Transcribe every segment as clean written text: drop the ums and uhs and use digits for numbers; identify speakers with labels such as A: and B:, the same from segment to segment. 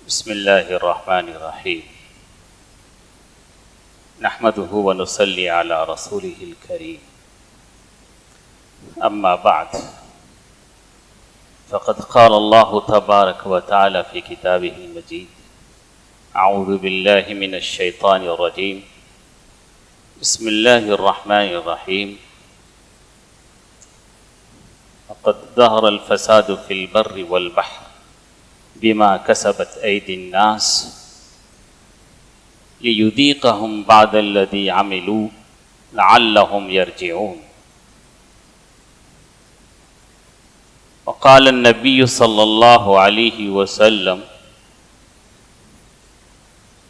A: بسم الله الرحمن الرحيم نحمده ونصلي على رسوله الكريم أما بعد فقد قال الله تبارك وتعالى في كتابه المجيد أعوذ بالله من الشيطان الرجيم بسم الله الرحمن الرحيم لقد ظهر الفساد في البر والبحر بما كسبت أيدي الناس ليذيقهم بعد الذي عملوا لعلهم يرجعون وقال النبي صلى الله عليه وسلم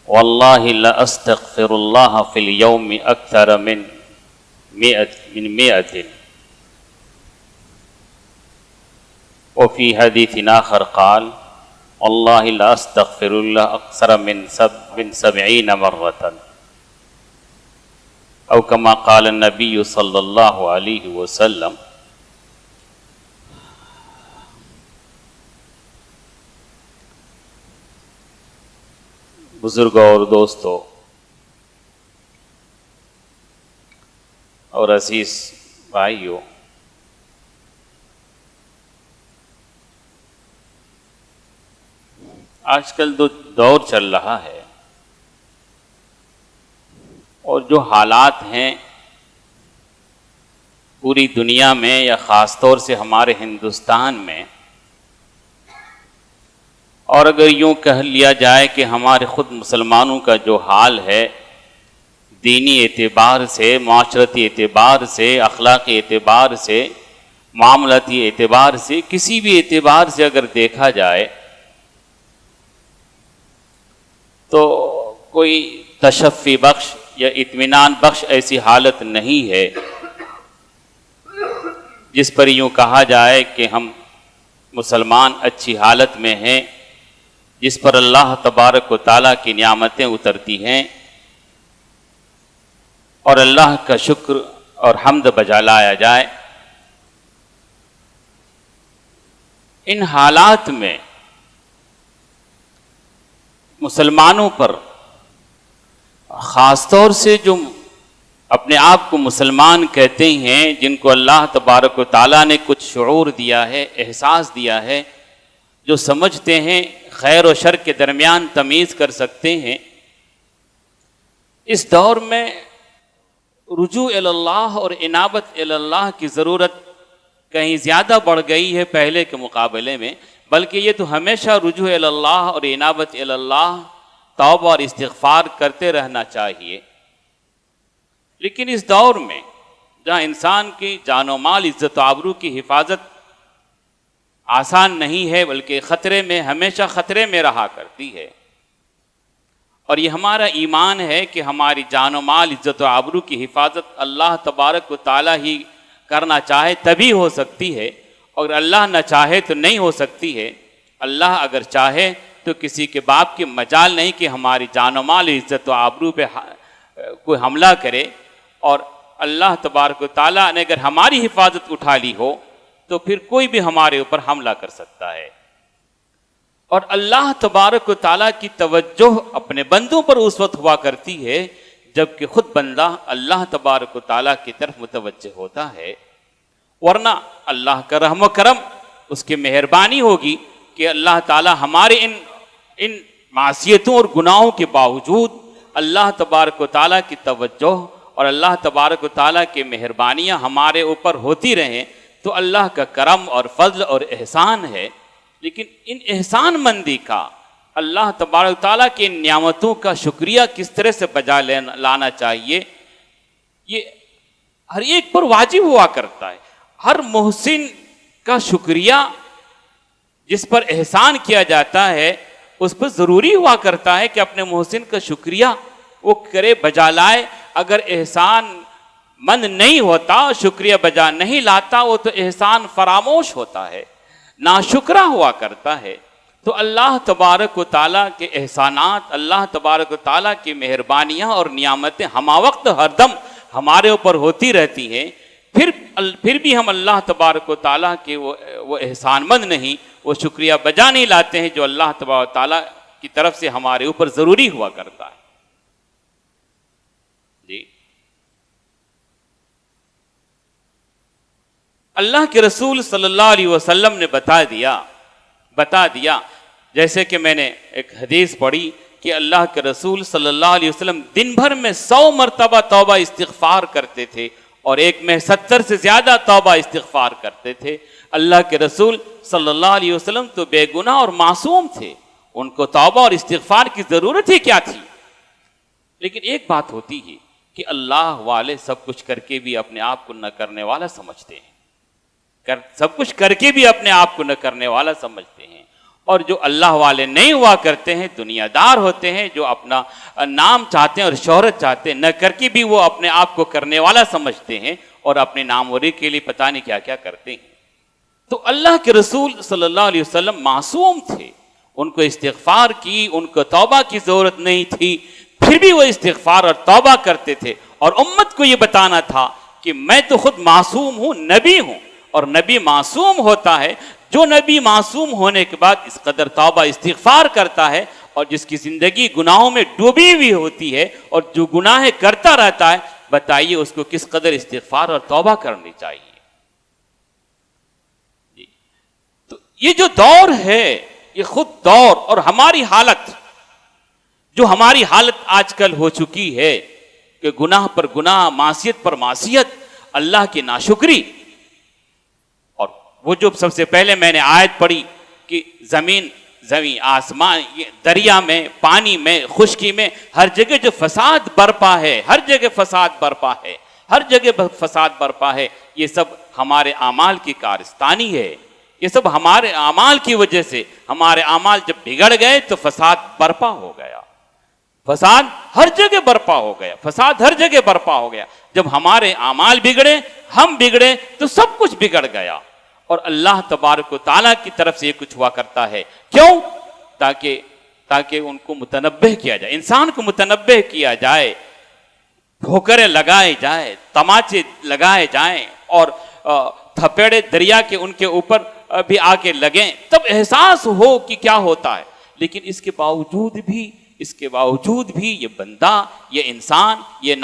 A: والله لا أستغفر الله في اليوم أكثر من مئة وفي حديث آخر قال والله لا أستغفر الله أكثر من 70 مرة أو كما قال النبي صلى الله عليه وسلم. بزرگوں اور دوستوں اور عزیز بھائیوں، آج کل جو دور چل رہا ہے اور جو حالات ہیں پوری دنیا میں یا خاص طور سے ہمارے ہندوستان میں، اور اگر یوں کہہ لیا جائے کہ ہمارے خود مسلمانوں کا جو حال ہے، دینی اعتبار سے، معاشرتی اعتبار سے، اخلاقی اعتبار سے، معاملاتی اعتبار سے، کسی بھی اعتبار سے اگر دیکھا جائے تو کوئی تشفی بخش یا اطمینان بخش ایسی حالت نہیں ہے جس پر یوں کہا جائے کہ ہم مسلمان اچھی حالت میں ہیں، جس پر اللہ تبارک و تعالیٰ کی نعمتیں اترتی ہیں اور اللہ کا شکر اور حمد بجا لایا جائے۔ ان حالات میں مسلمانوں پر، خاص طور سے جو اپنے آپ کو مسلمان کہتے ہیں، جن کو اللہ تبارک و تعالیٰ نے کچھ شعور دیا ہے، احساس دیا ہے، جو سمجھتے ہیں، خیر و شر کے درمیان تمیز کر سکتے ہیں، اس دور میں رجوع اللہ اور انابت اللہ کی ضرورت کہیں زیادہ بڑھ گئی ہے پہلے کے مقابلے میں، بلکہ یہ تو ہمیشہ رجوع اللہ اور انابت اللہ، توبہ اور استغفار کرتے رہنا چاہیے۔ لیکن اس دور میں جہاں انسان کی جان و مال، عزت و آبرو کی حفاظت آسان نہیں ہے، بلکہ خطرے میں، ہمیشہ خطرے میں رہا کرتی ہے، اور یہ ہمارا ایمان ہے کہ ہماری جان و مال، عزت و آبرو کی حفاظت اللہ تبارک و تعالیٰ ہی کرنا چاہے تبھی ہو سکتی ہے، اور اللہ نہ چاہے تو نہیں ہو سکتی ہے۔ اللہ اگر چاہے تو کسی کے باپ کی مجال نہیں کہ ہماری جان و مال، عزت و آبرو پہ کوئی حملہ کرے، اور اللہ تبارک و تعالیٰ نے اگر ہماری حفاظت اٹھا لی ہو تو پھر کوئی بھی ہمارے اوپر حملہ کر سکتا ہے۔ اور اللہ تبارک و تعالیٰ کی توجہ اپنے بندوں پر اس وقت ہوا کرتی ہے جب کہ خود بندہ اللہ تبارک و تعالیٰ کی طرف متوجہ ہوتا ہے، ورنہ اللہ کا رحم و کرم، اس کی مہربانی ہوگی کہ اللہ تعالیٰ ہمارے ان معصیتوں اور گناہوں کے باوجود اللہ تبارک و تعالیٰ کی توجہ اور اللہ تبارک و تعالیٰ کی مہربانیاں ہمارے اوپر ہوتی رہیں تو اللہ کا کرم اور فضل اور احسان ہے۔ لیکن ان احسان مندی کا، اللہ تبارک و تعالیٰ کی ان نعمتوں کا شکریہ کس طرح سے بجا لانا چاہیے، یہ ہر ایک پر واجب ہوا کرتا ہے۔ ہر محسن کا شکریہ جس پر احسان کیا جاتا ہے اس پر ضروری ہوا کرتا ہے کہ اپنے محسن کا شکریہ وہ کرے، بجا لائے۔ اگر احسان مند نہیں ہوتا، شکریہ بجا نہیں لاتا، وہ تو احسان فراموش ہوتا ہے، ناشکرا ہوا کرتا ہے۔ تو اللہ تبارک و تعالیٰ کے احسانات، اللہ تبارک و تعالیٰ کی مہربانیاں اور نعمتیں ہمہ وقت ہر دم ہمارے اوپر ہوتی رہتی ہیں، پھر بھی ہم اللہ تبارک و تعالیٰ کے وہ احسان مند نہیں، وہ شکریہ بجا نہیں لاتے ہیں جو اللہ تبارک و تعالیٰ کی طرف سے ہمارے اوپر ضروری ہوا کرتا ہے. جی اللہ کے رسول صلی اللہ علیہ وسلم نے بتا دیا جیسے کہ میں نے ایک حدیث پڑھی کہ اللہ کے رسول صلی اللہ علیہ وسلم دن بھر میں 100 مرتبہ توبہ استغفار کرتے تھے اور ایک میں 70 سے زیادہ توبہ استغفار کرتے تھے. اللہ کے رسول صلی اللہ علیہ وسلم تو بے گناہ اور معصوم تھے, ان کو توبہ اور استغفار کی ضرورت ہی کیا تھی. لیکن ایک بات ہوتی ہے کہ اللہ والے سب کچھ کر کے بھی اپنے آپ کو نہ کرنے والا سمجھتے ہیں, سب کچھ کر کے بھی اپنے آپ کو نہ کرنے والا سمجھتے ہیں. اور جو اللہ والے نہیں ہوا کرتے ہیں, دنیا دار ہوتے ہیں, جو اپنا نام چاہتے ہیں اور شہرت چاہتے ہیں, نہ کر کے بھی وہ اپنے آپ کو کرنے والا سمجھتے ہیں اور اپنے ناموری کے لیے پتہ نہیں کیا کیا کرتے ہیں. تو اللہ کے رسول صلی اللہ علیہ وسلم معصوم تھے, ان کو استغفار کی, ان کو توبہ کی ضرورت نہیں تھی, پھر بھی وہ استغفار اور توبہ کرتے تھے. اور امت کو یہ بتانا تھا کہ میں تو خود معصوم ہوں, نبی ہوں, اور نبی معصوم ہوتا ہے. جو نبی معصوم ہونے کے بعد اس قدر توبہ استغفار کرتا ہے اور جس کی زندگی گناہوں میں ڈوبی ہوئی ہوتی ہے اور جو گناہ کرتا رہتا ہے, بتائیے اس کو کس قدر استغفار اور توبہ کرنی چاہیے. تو یہ جو دور ہے, یہ خود دور اور ہماری حالت, جو ہماری حالت آج کل ہو چکی ہے کہ گناہ پر گناہ, معصیت پر معصیت, اللہ کی ناشکری. اور وہ جو سب سے پہلے میں نے آیت پڑھی کہ زمین آسمان, دریا میں, پانی میں, خشکی میں, ہر جگہ جو فساد برپا ہے, ہر جگہ فساد برپا ہے, ہر جگہ فساد برپا ہے, یہ سب ہمارے اعمال کی کارستانی ہے. یہ سب ہمارے اعمال کی وجہ سے, ہمارے اعمال جب بگڑ گئے تو فساد برپا ہو گیا. فساد ہر جگہ برپا ہو گیا, فساد ہر جگہ برپا ہو گیا. جب ہمارے اعمال بگڑے, ہم بگڑے, تو سب کچھ بگڑ گیا. اور اللہ تبارک و تعالیٰ کی طرف سے یہ کچھ ہوا کرتا ہے. کیوں؟ تاکہ ان کو متنبہ کیا جائے, انسان کو متنبہ کیا جائے, ٹھوکریں لگائے جائے, تماچے لگائے جائیں اور تھپیڑے دریا کے ان کے اوپر بھی آ کے لگیں, تب احساس ہو کہ کیا ہوتا ہے. لیکن اس کے باوجود بھی یہ بندہ, یہ انسان, یہ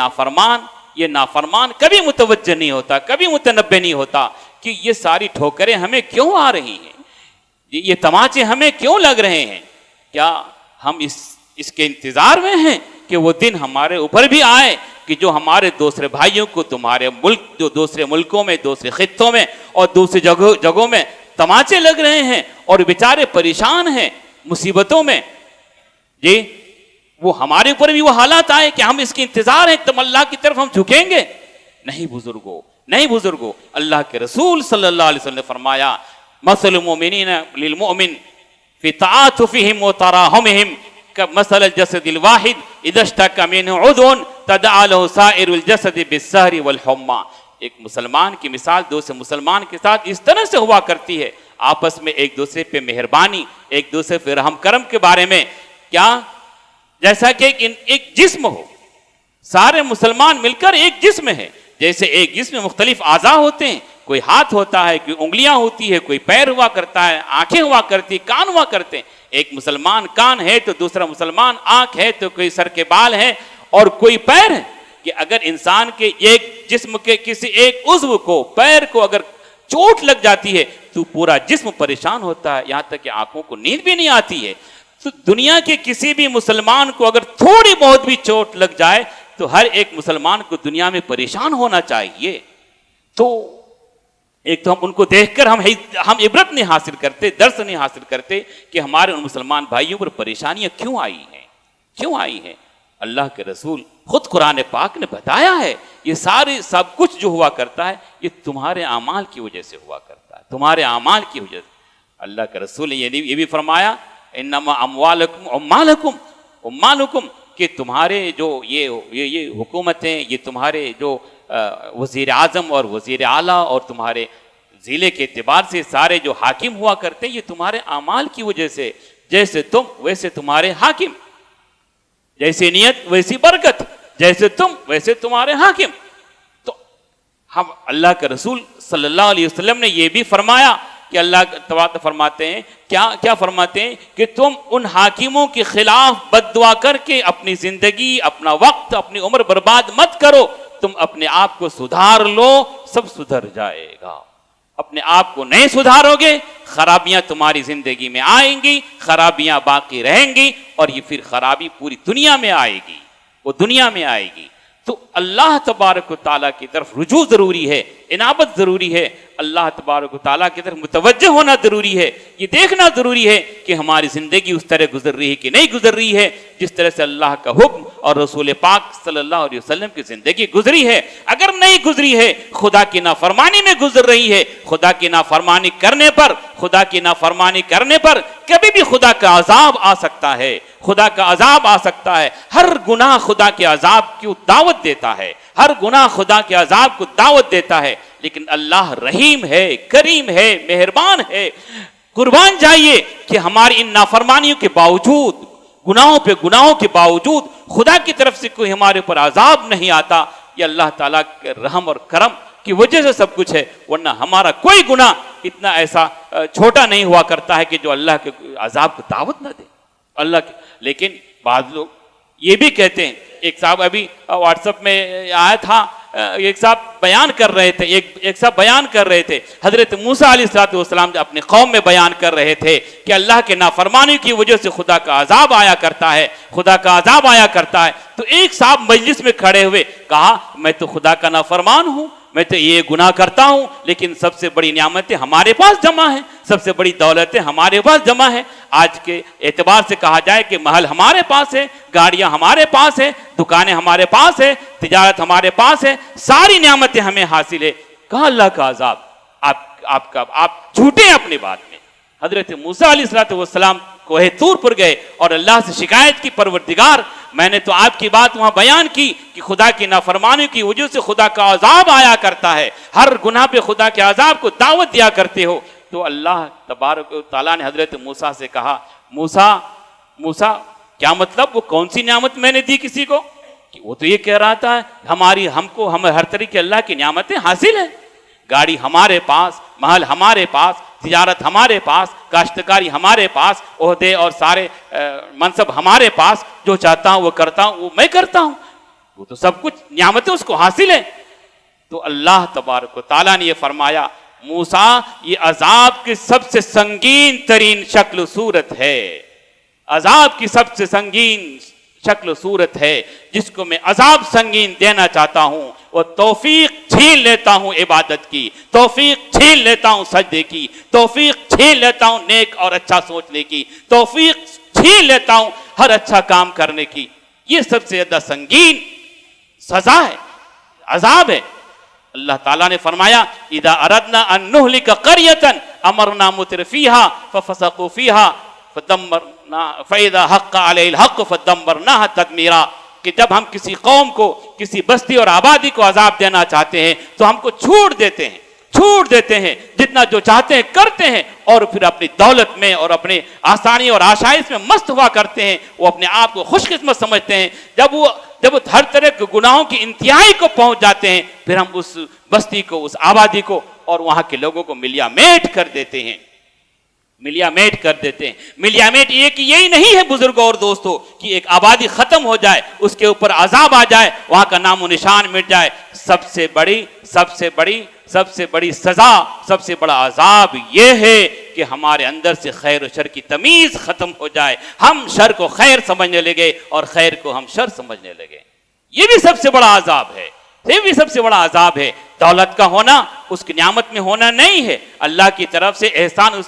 A: نافرمان کبھی متوجہ نہیں ہوتا, کبھی متنبہ نہیں ہوتا کہ یہ ساری ٹھوکریں ہمیں کیوں آ رہی ہیں, یہ تماچے ہمیں کیوں لگ رہے ہیں. کیا ہم اس کے انتظار میں ہیں کہ وہ دن ہمارے اوپر بھی آئے کہ جو ہمارے دوسرے بھائیوں کو تمہارے ملک, جو دوسرے ملکوں میں, دوسرے خطوں میں اور دوسری جگہوں میں تماچے لگ رہے ہیں اور بیچارے پریشان ہیں مصیبتوں میں, جی وہ ہمارے اوپر بھی وہ حالات آئے کہ ہم اس کے انتظار ہیں, تم اللہ کی طرف ہم جھکیں گے؟ نہیں بزرگوں, اللہ کے رسول صلی اللہ علیہ وسلم نے فرمایا, مثل المؤمنین للمؤمن فی تعاطفہم و تراحمہم کمثل الجسد الواحد اذا اشتکى منہ عضو تداعی لہ سائر الجسد بالسہر والحمى. ایک مسلمان کی مثال دوسرے مسلمان کے ساتھ اس طرح سے ہوا کرتی ہے, آپس میں ایک دوسرے پہ مہربانی, ایک دوسرے پہ رحم کرم کے بارے میں. کیا؟ جیسا کہ ایک جسم ہو, سارے مسلمان مل کر ایک جسم ہے. جیسے ایک جسم میں مختلف اعضاء ہوتے ہیں, کوئی ہاتھ ہوتا ہے, کوئی انگلیاں ہوتی ہے, کوئی پیر ہوا کرتا ہے, آنکھیں ہوا کرتی, کان ہوا کرتے ہیں. ایک مسلمان کان ہے تو دوسرا مسلمان آنکھ ہے, تو کوئی سر کے بال ہے اور کوئی پیر ہے. کہ اگر انسان کے ایک جسم کے کسی ایک عضو کو, پیر کو اگر چوٹ لگ جاتی ہے تو پورا جسم پریشان ہوتا ہے, یہاں تک کہ آنکھوں کو نیند بھی نہیں آتی ہے. تو دنیا کے کسی بھی مسلمان کو اگر تھوڑی بہت بھی چوٹ لگ جائے تو ہر ایک مسلمان کو دنیا میں پریشان ہونا چاہیے. تو ایک تو ہم ان کو دیکھ کر ہم عبرت نہیں حاصل کرتے, درس نہیں حاصل کرتے کہ ہمارے ان مسلمان بھائیوں پر پریشانیاں کیوں آئی ہیں. اللہ کے رسول خود قرآن پاک نے بتایا ہے, یہ سب کچھ جو ہوا کرتا ہے یہ تمہارے اعمال کی وجہ سے ہوا کرتا ہے, تمہارے اعمال کی وجہ سے. اللہ کے رسول نے یہ بھی فرمایا, انما اموالکم اموالکم, کہ تمہارے جو یہ حکومتیں, یہ تمہارے جو وزیر اعظم اور وزیر اعلیٰ اور تمہارے ضلع کے اعتبار سے سارے جو حاکم ہوا کرتے ہیں, یہ تمہارے اعمال کی وجہ سے. جیسے تم ویسے تمہارے حاکم, جیسی نیت ویسی برکت, جیسے تم ویسے تمہارے حاکم. تو ہم اللہ کے رسول صلی اللہ علیہ وسلم نے یہ بھی فرمایا کہ اللہ تبارک فرماتے ہیں کیا فرماتے ہیں کہ تم ان حاکموں کے خلاف بد دعا کر کے اپنی زندگی، اپنا وقت، اپنی عمر برباد مت کرو، تم اپنے آپ کو سدھار لو، سب سدھر جائے گا۔ اپنے آپ کو نہیں سدھارو گے، خرابیاں تمہاری زندگی میں آئیں گی، خرابیاں باقی رہیں گی، اور یہ پھر خرابی پوری دنیا میں آئے گی، وہ دنیا میں آئے گی۔ تو اللہ تبارک و تعالیٰ کی طرف رجوع ضروری ہے، انابت ضروری ہے، اللہ تبارک و تعالیٰ کی طرف متوجہ ہونا ضروری ہے، یہ دیکھنا ضروری ہے کہ ہماری زندگی اس طرح گزر رہی ہے کہ نہیں گزر رہی ہے جس طرح سے اللہ کا حکم اور رسول پاک صلی اللہ علیہ وسلم کی زندگی گزری ہے۔ اگر نہیں گزری ہے، خدا کی نافرمانی میں گزر رہی ہے، خدا کی نافرمانی کرنے پر کبھی بھی خدا کا عذاب آ سکتا ہے، خدا کا عذاب آ سکتا ہے۔ ہر گناہ خدا کے عذاب کی دعوت دیتا ہے، ہر گناہ خدا کے عذاب کو دعوت دیتا ہے، لیکن اللہ رحیم ہے، کریم ہے، مہربان ہے۔ قربان جائیے کہ ہماری ان نافرمانیوں کے باوجود، گناہوں کے باوجود خدا کی طرف سے کوئی ہمارے اوپر عذاب نہیں آتا، یہ اللہ تعالیٰ کے رحم اور کرم کی وجہ سے سب کچھ ہے، ورنہ ہمارا کوئی گناہ اتنا ایسا چھوٹا نہیں ہوا کرتا ہے کہ جو اللہ کے عذاب کو دعوت نہ دے اللہ کے۔ لیکن بعض لوگ یہ بھی کہتے ہیں، ایک صاحب ابھی واٹس ایپ میں آیا تھا، ایک صاحب بیان کر رہے تھے حضرت موسیٰ علیہ السلام اپنی قوم میں بیان کر رہے تھے کہ اللہ کے نافرمانی کی وجہ سے خدا کا عذاب آیا کرتا ہے، تو ایک صاحب مجلس میں کھڑے ہوئے کہا میں تو خدا کا نافرمان ہوں، میں تو یہ گناہ کرتا ہوں، لیکن سب سے بڑی نعمتیں ہمارے پاس جمع ہیں، سب سے بڑی دولتیں ہمارے پاس جمع ہیں۔ آج کے اعتبار سے کہا جائے کہ محل ہمارے پاس ہے، گاڑیاں ہمارے پاس ہیں، دکانیں ہمارے پاس ہیں، تجارت ہمارے پاس ہے، ساری نعمتیں ہمیں حاصل ہے۔ کہا اللہ کا عذاب، آپ جھوٹے ہیں اپنی بات میں۔ حضرت موسیٰ علیہ السلام کوہ طور پر گئے اور اللہ سے شکایت کی، پروردگار میں نے تو آپ کی بات وہاں بیان کی کہ خدا کی نافرمانی کی وجہ سے خدا کا عذاب آیا کرتا ہے، ہر گناہ پہ خدا کے عذاب کو دعوت دیا کرتے ہو۔ تو اللہ تبارک و تعالیٰ نے حضرت موسیٰ سے کہا، موسیٰ کیا مطلب، وہ کون سی نعمت میں نے دی کسی کو؟ کہ وہ تو یہ کہہ رہا تھا ہمیں ہر طریقے اللہ کی نعمتیں حاصل ہیں، گاڑی ہمارے پاس، محل ہمارے پاس، تجارت ہمارے پاس، کاشتکاری ہمارے پاس، عہدے اور سارے منصب ہمارے پاس، جو چاہتا ہوں وہ کرتا ہوں، وہ میں کرتا ہوں، وہ تو سب کچھ نعمتیں اس کو حاصل ہیں۔ تو اللہ تبارک و تعالیٰ نے یہ فرمایا، موسیٰ یہ عذاب کی سب سے سنگین ترین شکل و صورت ہے، عذاب کی سب سے سنگین شکل و صورت ہے، جس کو میں عذاب سنگین دینا چاہتا ہوں، وہ توفیق چھین لیتا ہوں عبادت کی، توفیق چھین لیتا ہوں سجدے کی، توفیق چھین لیتا ہوں نیک اور اچھا سوچنے کی، توفیق چھین لیتا ہوں ہر اچھا کام کرنے کی۔ یہ سب سے زیادہ سنگین سزا ہے، عذاب ہے۔ اللہ تعالیٰ نے فرمایا اذا اردنا ان نہلک قریۃ امرنا مترفیہا ففسقوا فیہا فَإِذَا حَقَّ عَلَيْهِ الْحَقُّ فَدَمَّرْنَاهَا تَدْمِيرًا، کہ جب ہم کسی قوم کو، کسی بستی اور آبادی کو عذاب دینا چاہتے ہیں تو ہم کو چھوٹ دیتے ہیں، جتنا جو چاہتے ہیں کرتے ہیں، اور پھر اپنی دولت میں اور اپنے آسانی اور آشائش میں مست ہوا کرتے ہیں، وہ اپنے آپ کو خوش قسمت سمجھتے ہیں۔ جب وہ ہر طرح کے گناہوں کی انتہائی کو پہنچ جاتے ہیں، پھر ہم اس بستی کو، اس آبادی کو اور وہاں کے لوگوں کو ملیا میٹ کر دیتے ہیں۔ ملیا میٹ یہی نہیں ہے بزرگوں اور دوستوں کہ ایک آبادی ختم ہو جائے، اس کے اوپر عذاب آ جائے، وہاں کا نام و نشان مٹ جائے۔ سب سے بڑی سزا، سب سے بڑا عذاب یہ ہے کہ ہمارے اندر سے خیر و شر کی تمیز ختم ہو جائے، ہم شر کو خیر سمجھنے لگے اور خیر کو ہم شر سمجھنے لگے۔ یہ بھی سب سے بڑا عذاب ہے، دولت کا ہونا اس کی نعمت میں ہونا نہیں ہے، اللہ کی طرف سے احسان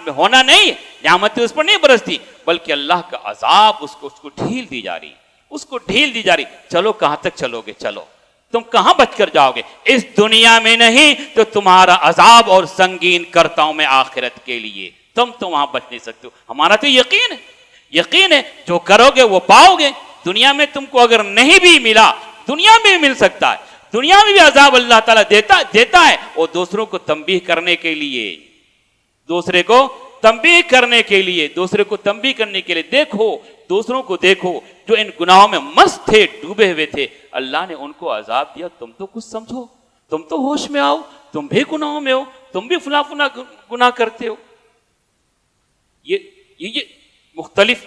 A: میں ہونا نہیں، نعمتیں اس پر نہیں برستی، بلکہ اللہ کا عذاب اس کو ڈھیل دی جا رہی۔ چلو کہاں تک چلو گے؟ چلو تم کہاں بچ کر جاؤ گے؟ اس دنیا میں نہیں تو تمہارا عذاب اور سنگین کرتا ہوں میں آخرت کے لیے، تم تو وہاں بچ نہیں سکتے۔ ہمارا تو یقین ہے جو کرو گے وہ پاؤ گے۔ دنیا میں تم کو اگر نہیں بھی ملا، دنیا میں بھی مل سکتا ہے، دنیا میں بھی عذاب اللہ تعالیٰ دیتا ہے، اور دوسروں کو تنبیہ کرنے کے لیے، دوسرے کو تنبیہ کرنے کے لیے دوسروں کو دیکھو جو ان گناہوں میں مست تھے، ڈوبے ہوئے تھے، اللہ نے ان کو عذاب دیا، تم تو کچھ سمجھو، تم تو ہوش میں آؤ، تم بھی گناہوں میں ہو, تم بھی فلاں فلاں گناہ کرتے ہو. یہ مختلف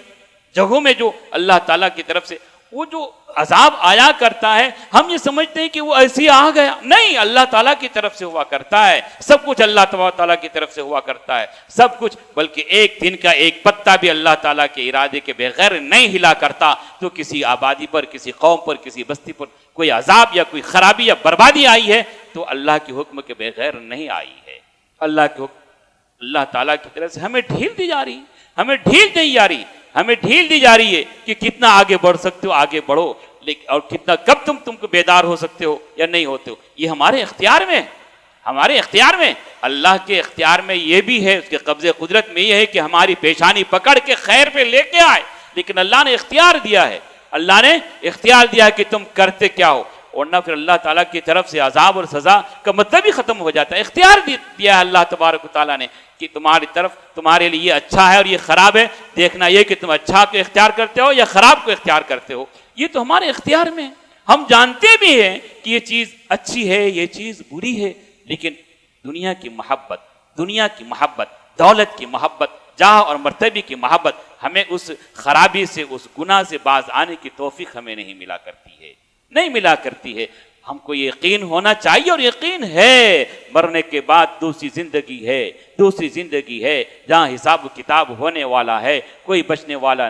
A: جگہوں میں جو اللہ تعالیٰ کی طرف سے وہ جو عذاب آیا کرتا ہے, ہم یہ سمجھتے ہیں کہ وہ ایسے ہی آ گیا. نہیں, اللہ تعالیٰ کی طرف سے ہوا کرتا ہے سب کچھ, اللہ تعالیٰ کی طرف سے ہوا کرتا ہے سب کچھ. بلکہ ایک دن کا ایک پتا بھی اللہ تعالیٰ کے ارادے کے بغیر نہیں ہلا کرتا. تو کسی آبادی پر, کسی قوم پر, کسی بستی پر کوئی عذاب یا کوئی خرابی یا بربادی آئی ہے تو اللہ کے حکم کے بغیر نہیں آئی ہے. اللہ تعالیٰ کی طرف سے ہمیں ڈھیل دی جا رہی ہے, ہمیں ڈھیل دی جا رہی ہے کہ کتنا آگے بڑھ سکتے ہو آگے بڑھو, لیکن اور کتنا کب تم کو بیدار ہو سکتے ہو یا نہیں ہوتے ہو, یہ ہمارے اختیار میں. اللہ کے اختیار میں یہ بھی ہے, اس کے قبضے قدرت میں یہ ہے کہ ہماری پیشانی پکڑ کے خیر پہ لے کے آئے, لیکن اللہ نے اختیار دیا ہے کہ تم کرتے کیا ہو. ورنہ پھر اللہ تعالیٰ کی طرف سے عذاب اور سزا کا مطلب ہی ختم ہو جاتا ہے. اختیار دیا ہے اللہ تبارک و تعالیٰ نے کہ تمہاری طرف تمہارے لیے یہ اچھا ہے اور یہ خراب ہے, دیکھنا یہ کہ تم اچھا کو اختیار کرتے ہو یا خراب کو اختیار کرتے ہو. یہ تو ہمارے اختیار میں ہے. ہم جانتے بھی ہیں کہ یہ چیز اچھی ہے, یہ چیز بری ہے, لیکن دنیا کی محبت, دولت کی محبت, جاہ اور مرتبے کی محبت ہمیں اس خرابی سے, اس گناہ سے باز آنے کی توفیق ہمیں نہیں ملا کرتی ہے. ہم کو یقین ہونا چاہیے, اور یقین ہے مرنے کے بعد دوسری زندگی ہے جہاں حساب و کتاب ہونے والا ہے. کوئی بچنے والا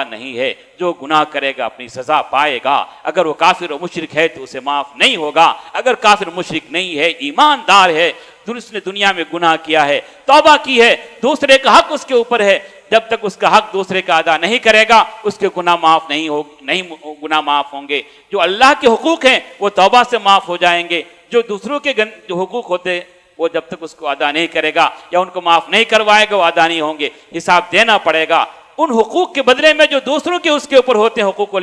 A: نہیں ہے. جو گناہ کرے گا اپنی سزا پائے گا. اگر وہ کافر و مشرک ہے تو اسے معاف نہیں ہوگا, اگر کافر مشرک نہیں ہے, ایماندار ہے, اس نے دنیا میں گناہ کیا ہے, توبہ کی ہے, دوسرے کا حق اس کے اوپر ہے, جب تک اس کا حق دوسرے کا ادا نہیں کرے گا اس کے گناہ معاف ہوں گے. جو اللہ کے حقوق ہیں وہ توبہ سے معاف ہو جائیں گے. جو دوسروں کے جو حقوق ہوتے ہیں وہ جب تک اس کو ادا نہیں کرے گا یا ان کو معاف نہیں کروائے گا وہ ادا نہیں ہوں گے. حساب دینا پڑے گا ان حقوق کے بدلے میں جو دوسروں کے اس کے اوپر ہوتے ہیں. حقوق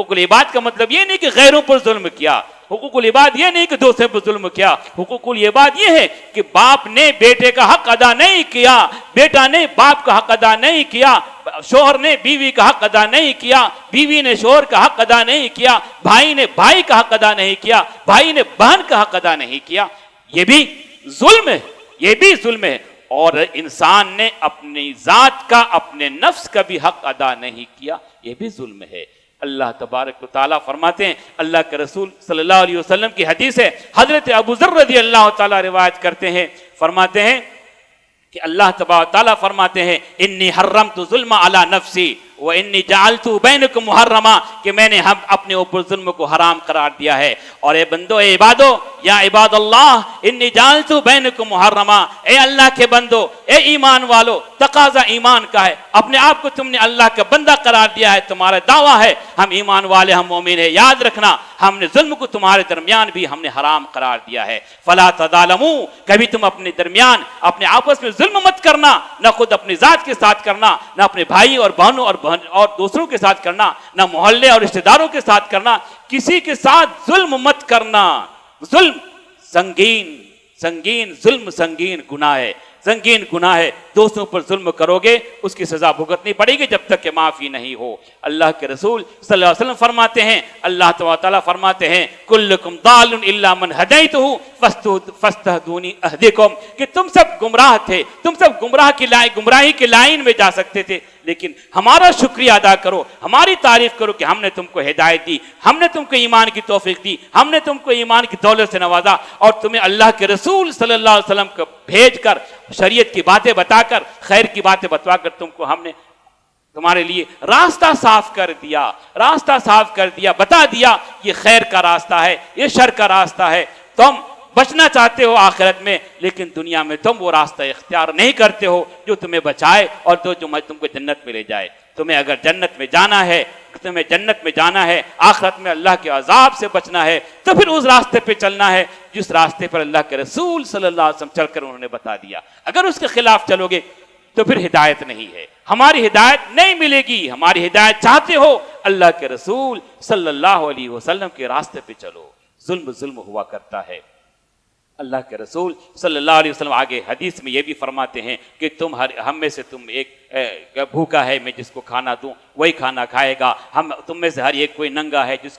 A: العباد کا مطلب یہ نہیں کہ غیروں پر ظلم کیا, حقوق العباد یہ نہیں کہ دوسرے پر ظلم کیا. حقوق العباد یہ ہے کہ باپ نے بیٹے کا حق ادا نہیں کیا, بیٹا نے باپ کا حق ادا نہیں کیا, شوہر نے بیوی کا حق ادا نہیں کیا, بیوی نے شوہر کا حق ادا نہیں کیا, بھائی نے بھائی کا حق ادا نہیں کیا, بھائی نے بہن کا حق ادا نہیں کیا. یہ بھی ظلم ہے. اور انسان نے اپنی ذات کا, اپنے نفس کا بھی حق ادا نہیں کیا, یہ بھی ظلم ہے. اللہ تبارک و تعالیٰ فرماتے ہیں, اللہ کے رسول صلی اللہ علیہ وسلم کی حدیث ہے, حضرت ابو ذر رضی اللہ تعالیٰ روایت کرتے ہیں, فرماتے ہیں کہ اللہ تبارک و تعالیٰ فرماتے ہیں انی حرمت ظلم علی نفسی وانی جعلت بینکم محرما, کہ میں نے اپنے اوپر ظلم کو حرام قرار دیا ہے. اور اے بندو, اے عبادو, یا عباد اللہ انی جعلت بینکم محرما, اے اللہ کے بندو, اے ایمان والو, تقاضا ایمان کا ہے, اپنے آپ کو تم نے اللہ کا بندہ قرار دیا ہے, تمہارا دعویٰ ہے ہم ایمان والے, ہم مومن ہیں. یاد رکھنا ہم نے ظلم کو تمہارے درمیان بھی ہم نے حرام قرار دیا ہے. فلا تظالموا, کبھی تم اپنے درمیان اپنے آپس میں ظلم مت کرنا, نہ خود اپنی ذات کے ساتھ کرنا, نہ اپنے بھائی اور بہنوں اور دوسروں کے ساتھ کرنا, نہ محلے اور رشتہ داروں کے ساتھ کرنا. کسی کے ساتھ ظلم مت کرنا. ظلم سنگین گناہ ہے. دوستوں پر ظلم کرو گے اس کی سزا بھگتنی پڑے گی جب تک کہ معافی نہیں ہو. اللہ کے رسول صلی اللہ علیہ وسلم فرماتے ہیں, اللہ تعالیٰ فرماتے ہیں کلکم ضال الا من ہدیتہ فاستہدونی اہدکم, کہ تم سب گمراہ تھے, تم سب گمراہی کی لائن میں جا سکتے تھے, لیکن ہمارا شکریہ ادا کرو, ہماری تعریف کرو کہ ہم نے تم کو ہدایت دی, ہم نے تم کو ایمان کی توفیق دی, ہم نے تم کو ایمان کی دولت سے نوازا, اور تمہیں اللہ کے رسول صلی اللہ علیہ وسلم کو بھیج کر, شریعت کی باتیں بتا کر, خیر کی باتیں بتوا کر تم کو ہم نے تمہارے لیے راستہ صاف کر دیا, بتا دیا یہ خیر کا راستہ ہے, یہ شر کا راستہ ہے. تم بچنا چاہتے ہو آخرت میں, لیکن دنیا میں تم وہ راستہ اختیار نہیں کرتے ہو جو تمہیں بچائے اور جو تم کو جنت میں لے جائے. تمہیں اگر جنت میں جانا ہے, آخرت میں اللہ کے عذاب سے بچنا ہے, تو پھر اس راستے پہ چلنا ہے جس راستے پر اللہ کے رسول صلی اللہ علیہ وسلم چل کر انہوں نے بتا دیا. اگر اس کے خلاف چلو گے تو پھر ہدایت نہیں ہے, ہماری ہدایت نہیں ملے گی. ہماری ہدایت چاہتے ہو اللہ کے رسول صلی اللہ علیہ وسلم کے راستے پہ چلو. ظلم ہوا کرتا ہے. اللہ کے رسول صلی اللہ علیہ وسلم آگے حدیث میں یہ بھی فرماتے ہیں کہ ہم میں سے تم ایک بھوکا ہے میں جس کو کھانا دوں وہی کھانا کھائے گا، تم میں سے ہر ایک کوئی ننگا ہے جس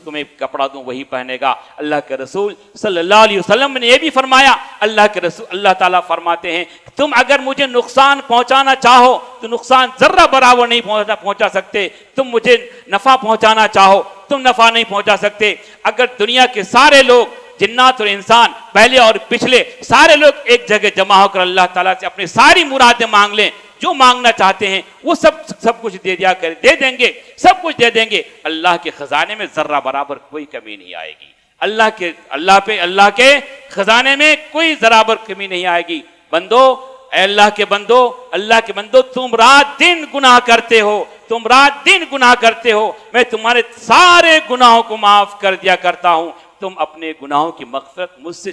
A: کو میں کپڑا دوں وہی پہنے گا۔ اللہ کے رسول صلی اللہ علیہ وسلم نے یہ بھی فرمایا، اللہ تعالیٰ فرماتے ہیں تم اگر مجھے نقصان پہنچانا چاہو تو نقصان ذرہ برابر نہیں پہنچا سکتے، تم مجھے نفع پہنچانا چاہو تم نفع نہیں پہنچا سکتے۔ اگر دنیا کے سارے لوگ جنات اور انسان پہلے اور پچھلے سارے لوگ ایک جگہ جمع ہو کر اللہ تعالیٰ سے اپنی ساری مرادیں مانگ لیں، جو مانگنا چاہتے ہیں وہ سب کچھ دے دیں گے، سب کچھ دے دیں گے، اللہ کے خزانے میں ذرہ برابر کوئی کمی نہیں آئے گی، اللہ کے خزانے میں کوئی برابر کمی نہیں آئے گی۔ اے اللہ کے بندو تم رات دن گناہ کرتے ہو، میں تمہارے سارے گناہوں کو معاف کر دیا کرتا ہوں، تم اپنے گناہوں کی مغفرت مجھ سے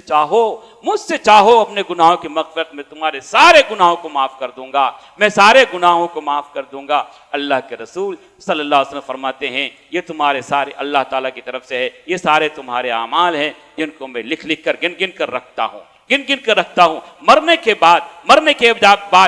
A: چاہو اپنے گناہوں کی مغفرت، میں تمہارے سارے گناہوں کو معاف کر دوں گا، میں سارے گناہوں کو معاف کر دوں گا۔ اللہ کے رسول صلی اللہ علیہ وسلم فرماتے ہیں یہ تمہارے سارے اللہ تعالیٰ کی طرف سے ہے، یہ سارے تمہارے اعمال ہیں جن کو میں لکھ کر گن کر رکھتا ہوں۔ مرنے کے بعد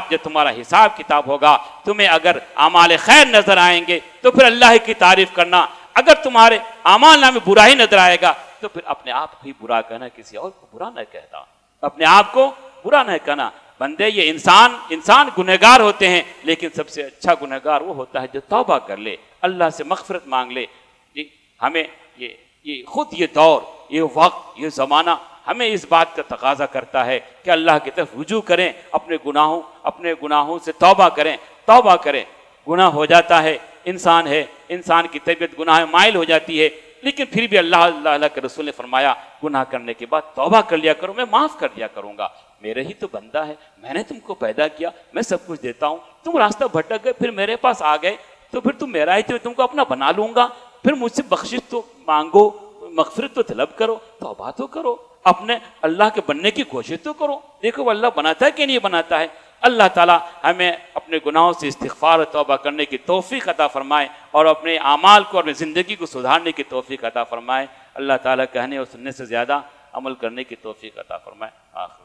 A: جب تمہارا حساب کتاب ہوگا، تمہیں اگر اعمال خیر نظر آئیں گے تو پھر اللہ کی تعریف کرنا، اگر تمہارے اعمال نامے برا ہی نظر آئے گا تو پھر اپنے آپ کو ہی برا کہنا، کسی اور کو برا نہ کہنا، اپنے آپ کو برا نہ کہنا۔ بندے یہ انسان گنہگار ہوتے ہیں، لیکن سب سے اچھا گنہگار وہ ہوتا ہے جو توبہ کر لے، اللہ سے مغفرت مانگ لے۔ ہمیں یہ خود یہ دور، یہ وقت، یہ زمانہ ہمیں اس بات کا تقاضا کرتا ہے کہ اللہ کی طرف رجوع کریں، اپنے گناہوں سے توبہ کریں۔ گناہ ہو جاتا ہے، انسان کی طبیعت گناہ مائل ہو جاتی ہے، لیکن پھر بھی اللہ کے رسول نے فرمایا گناہ کرنے کے بعد توبہ کر لیا کرو، میں معاف کر دیا کروں گا، میرے ہی تو بندہ ہے، میں نے تم کو پیدا کیا، میں سب کچھ دیتا ہوں، تم راستہ بھٹک گئے پھر میرے پاس آ گئے تو پھر تم میرا ہی تو تم کو اپنا بنا لوں گا، پھر مجھ سے بخشش تو مانگو، مغفرت تو طلب کرو، توبہ تو کرو، اپنے اللہ کے بننے کی کوشش تو کرو۔ دیکھو وہ اللہ بناتا ہے کہ نہیں بناتا ہے۔ اللہ تعالیٰ ہمیں اپنے گناہوں سے استغفار و توبہ کرنے کی توفیق عطا فرمائے اور اپنے اعمال کو اور اپنی زندگی کو سدھارنے کی توفیق عطا فرمائے۔ اللہ تعالیٰ کہنے اور سننے سے زیادہ عمل کرنے کی توفیق عطا فرمائے۔ آخر